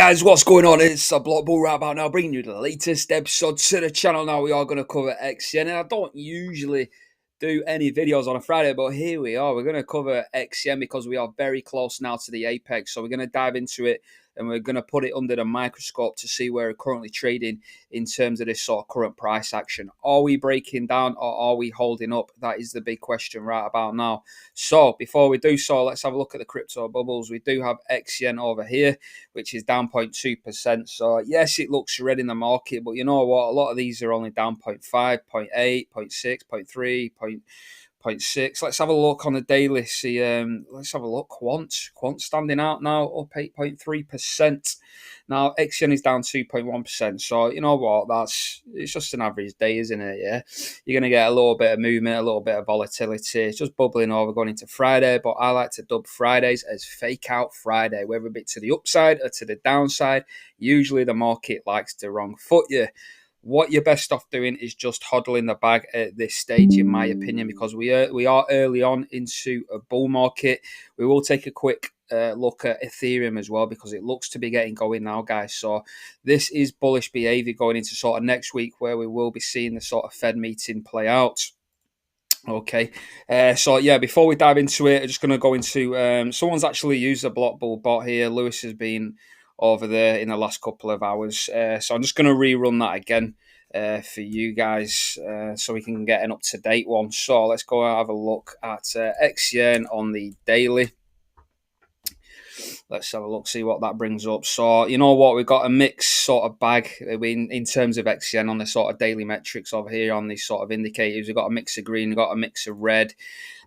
Guys, what's going on? It's a Block Bull right about now, bringing you the latest episode to the channel. Now we are going to cover XCN, and I don't usually do any videos on a Friday, but here we are. We're going to cover XCN because we are very close now to the apex, so we're going to dive into it and we're going to put it under the microscope to see where we're currently trading in terms of this sort of current price action. Are we breaking down or are we holding up? That is the big question right about now. So before we do so, let's have a look at the crypto bubbles. We do have XCN over here, which is down 0.2%. So yes, it looks red in the market, but you know what? A lot of these are only down 0.5, 0.8, 0.6, 0.3, 0.6. Let's have a look on the daily. See, let's have a look. Quant standing out now, up 8.3%. Now XCN is down 2.1%. So you know what? It's just an average day, isn't it? Yeah, you're gonna get a little bit of movement, a little bit of volatility. It's just bubbling over going into Friday. But I like to dub Fridays as fake out Friday, whether a bit to the upside or to the downside. Usually the market likes to wrong foot you. What you're best off doing is just hodling the bag at this stage, in my opinion, because we are early on into a bull market. We will take a quick look at Ethereum as well because it looks to be getting going now, guys. So this is bullish behavior going into sort of next week where we will be seeing the sort of Fed meeting play out. Okay, so yeah, before we dive into it, I'm just going to go into someone's actually used a block bull bot here. Lewis has been over there in the last couple of hours, so I'm just going to rerun that again for you guys so we can get an up-to-date one. So let's go and have a look at XCN on the daily. Let's have a look, see what that brings up. So, you know what, we've got a mixed sort of bag in terms of XCN on the sort of daily metrics over here on these sort of indicators. We've got a mix of green, we've got a mix of red,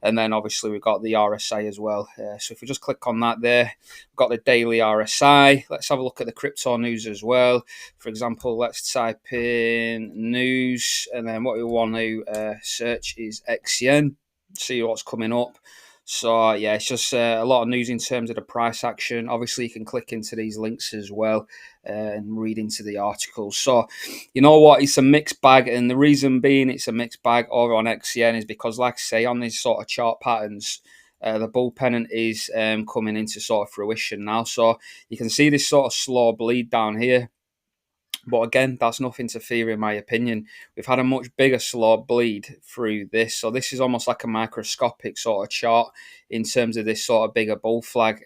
and then obviously we've got the RSI as well. So if we just click on that there, we've got the daily RSI. Let's have a look at the crypto news as well. For example, let's type in news, and then what we want to search is XCN, see what's coming up. So yeah, it's just a lot of news in terms of the price action. Obviously, you can click into these links as well and read into the articles. So you know what, it's a mixed bag, and the reason being it's a mixed bag over on XCN is because, like I say, on these sort of chart patterns, the bull pennant is coming into sort of fruition now. So you can see this sort of slow bleed down here. But again, that's nothing to fear in my opinion. We've had a much bigger slow bleed through this. So this is almost like a microscopic sort of chart in terms of this sort of bigger bull flag,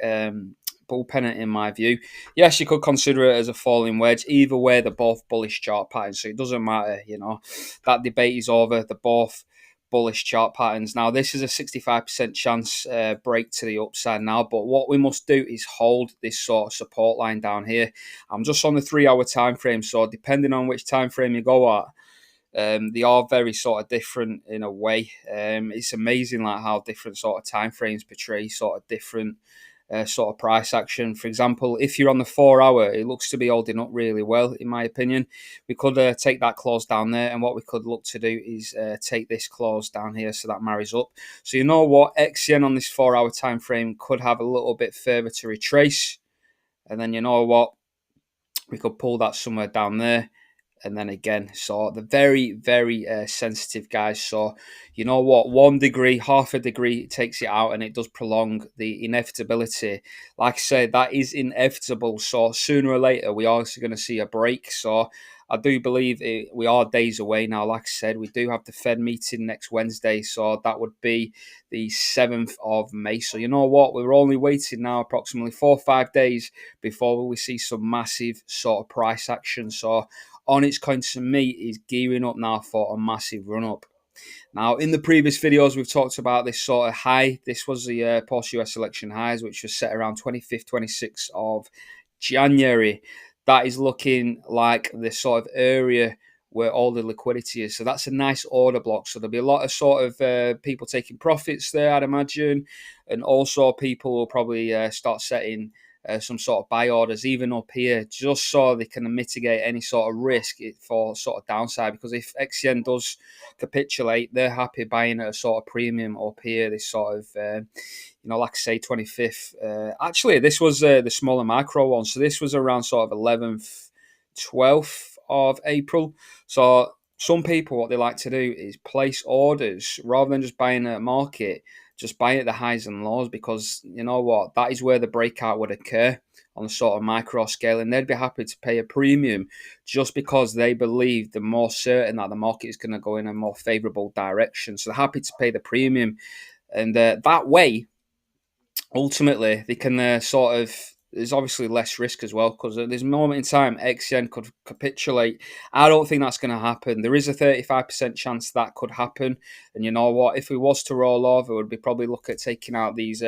bull pennant in my view. Yes, you could consider it as a falling wedge. Either way, they're both bullish chart patterns. So it doesn't matter, you know. That debate is over. They're both bullish chart patterns. Now, this is a 65% chance break to the upside now, but what we must do is hold this sort of support line down here. I'm just on the 3-hour time frame, so depending on which time frame you go at, they are very sort of different in a way. It's amazing like how different sort of time frames portray sort of different sort of price action. For example, if you're on the 4-hour, it looks to be holding up really well, in my opinion. We could take that close down there, and what we could look to do is take this close down here so that marries up. So you know what, XCN on this 4-hour time frame could have a little bit further to retrace, and then you know what, we could pull that somewhere down there. And then again, so the very, very sensitive, guys. So you know what, 1 degree, half a degree takes it out, and it does prolong the inevitability. Like I said, that is inevitable. So sooner or later, we are also going to see a break. So I do believe we are days away now. Like I said, we do have the Fed meeting next Wednesday. So that would be the 7th of May. So you know what, we're only waiting now approximately 4 or 5 days before we see some massive sort of price action. So ONYX coin to me is gearing up now for a massive run up. Now, in the previous videos, we've talked about this sort of high. This was the post-US election highs, which was set around 25th, 26th of January. That is looking like the sort of area where all the liquidity is. So that's a nice order block. So there'll be a lot of sort of people taking profits there, I'd imagine. And also people will probably start setting some sort of buy orders even up here, just so they can mitigate any sort of risk for sort of downside. Because if XCN does capitulate, they're happy buying at a sort of premium up here. This sort of, you know, like I say, 25th. Actually, this was the smaller macro one. So this was around sort of 11th, 12th of April. So some people, what they like to do is place orders rather than just buying at market, just buy at the highs and lows, because you know what, that is where the breakout would occur on a sort of micro scale, and they'd be happy to pay a premium just because they believe they're more certain that the market is going to go in a more favorable direction. So they're happy to pay the premium, and that way ultimately they can sort of, there's obviously less risk as well, because at this moment in time XCN could capitulate. I don't think that's going to happen. There is a 35% chance that could happen, and you know what, if we was to roll over, we'd be probably look at taking out these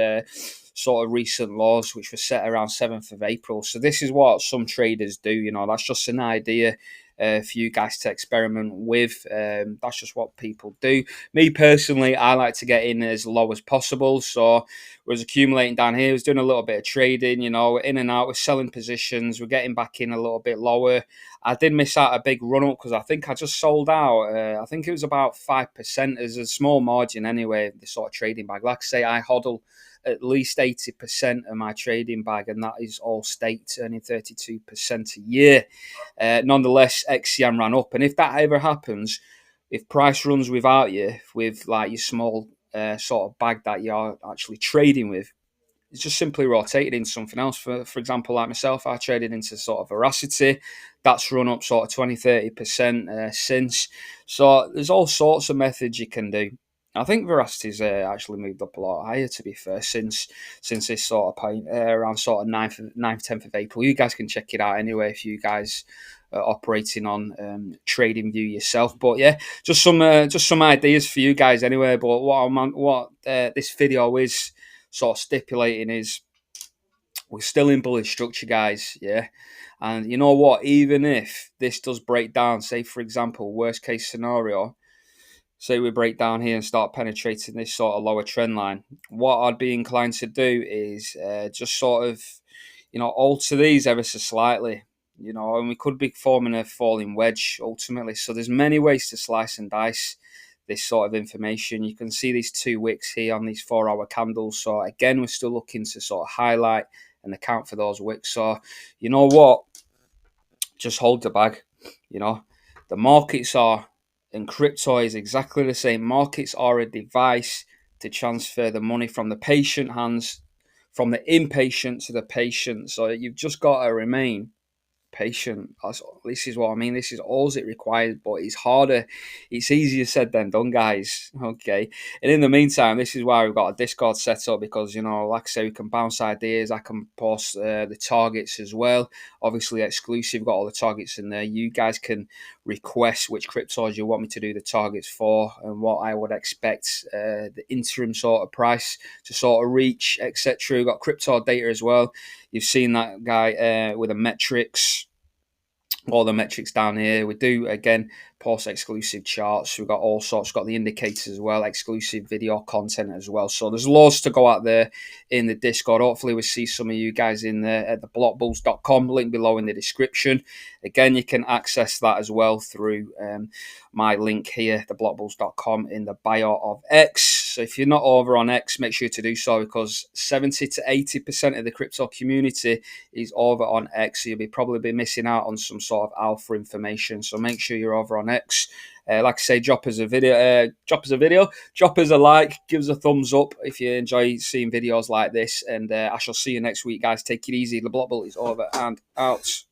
sort of recent laws which were set around 7th of April. So this is what some traders do, you know, that's just an idea for you guys to experiment with. That's just what people do. Me personally, I like to get in as low as possible. So was accumulating down here, was doing a little bit of trading, you know, in and out, we're selling positions, we're getting back in a little bit lower. I did miss out a big run up because I think I just sold out. I think it was about 5%. There's a small margin anyway, the sort of trading bag. Like I say, I hodl at least 80% of my trading bag, and that is all staked, earning 32% a year. Nonetheless, XCN ran up, and if that ever happens, if price runs without you, with like your small sort of bag that you're actually trading with, it's just simply rotated into something else. For example, like myself, I traded into sort of Veracity. That's run up sort of 20-30% since. So there's all sorts of methods you can do. I think Veracity's actually moved up a lot higher, to be fair, since this sort of point, around sort of 9th, 10th of April. You guys can check it out anyway if you guys are operating on TradingView yourself. But yeah, just some ideas for you guys anyway. But what this video is sort of stipulating is we're still in bullish structure, guys. Yeah. And you know what? Even if this does break down, say, for example, worst case scenario, say we break down here and start penetrating this sort of lower trend line, what I'd be inclined to do is just sort of, you know, alter these ever so slightly, you know, and we could be forming a falling wedge ultimately. So there's many ways to slice and dice this sort of information. You can see these 2 wicks here on these 4-hour candles. So again, we're still looking to sort of highlight and account for those wicks. So you know what? Just hold the bag. You know, the markets are, and crypto is exactly the same. Markets are a device to transfer the money from the patient hands, from the impatient to the patient. So you've just got to remain patient. This is what I mean. This is all it requires, but it's harder. It's easier said than done, guys. Okay. And in the meantime, this is why we've got a Discord set up, because, you know, like I say, we can bounce ideas. I can post the targets as well. Obviously exclusive, got all the targets in there. You guys can request which cryptos you want me to do the targets for, and what I would expect the interim sort of price to sort of reach, etc. We've got crypto data as well. You've seen that guy with the metrics, all the metrics down here. We do, again, post exclusive charts. We've got all sorts. We've got the indicators as well, exclusive video content as well. So there's loads to go out there in the Discord. Hopefully we see some of you guys in there at theblockbulls.com, link below in the description. Again, you can access that as well through my link here, theblockbulls.com, in the bio of X. So if you're not over on X, make sure to do so, because 70 to 80% of the crypto community is over on X. So you'll probably be missing out on some sort of alpha information. So make sure you're over on X. Like I say, drop us a video, drop us a like, give us a thumbs up if you enjoy seeing videos like this. And I shall see you next week, guys. Take it easy. The Block Bull is over and out.